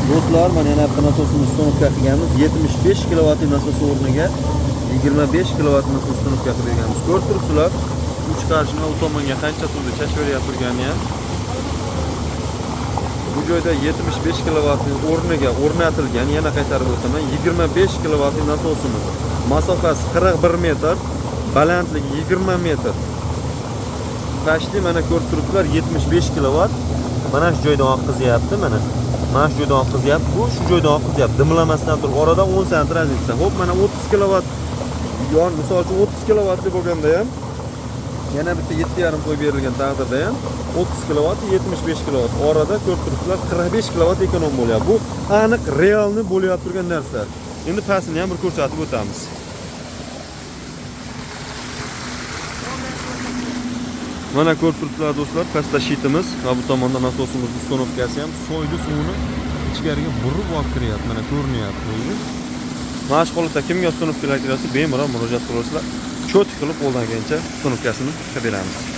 Do'stlar, mana yana bitta nasosimiz uстановка qilganmiz. 75 kilovatli nasos o'rniga 25 kilovat nasos uстановка qilganmiz. Ko'rib turibsizlar, uch qarshini u tomonga qancha suvni chashib turgani ham. Bu joyda 75 kilovatli o'rniga o'rnatilgan, yana qaytarib o'taman, 25 kilovatli nasosimiz. Masofasi 41 metr, balandligi 20 metr. Pashti mana ko'rib turibsizlar, 75 kilovat. Mana shu joydan oqizyapti, mana. Mana shu joydan oqizyapti. Bu shu joydan oqizyapti. Dimlamasdan turib, orada 10 sm razilsa. Xo'p, mana 30 kilovat. Yon, misol uchun 30 kilovatli bo'lganda ham yana bitta 7,5 qo'yib berilgan taqdirda ham 30 kilovat, 75 kilovat. Orada ko'rib turibsizlar, 45 kilovat ekonom bo'lyapti. Bu aniq realni bo'layotib turgan narsa. Endi pastini ham bir ko'rsatib o'tamiz. Mana ko'rib turibsizlar do'stlar, pastda shitimiz va bu tomonda nasosimiz uстановкasi ham soyli suvni ichkariga burib olib kiryapti. Mana ko'rinyapti. Mana shu holatda kimga uстановкalar kerak bo'lsa, bemalol murojaat qilasizlar. Cho't qilib qo'ldan kelgancha uстановкасini qilib beramiz.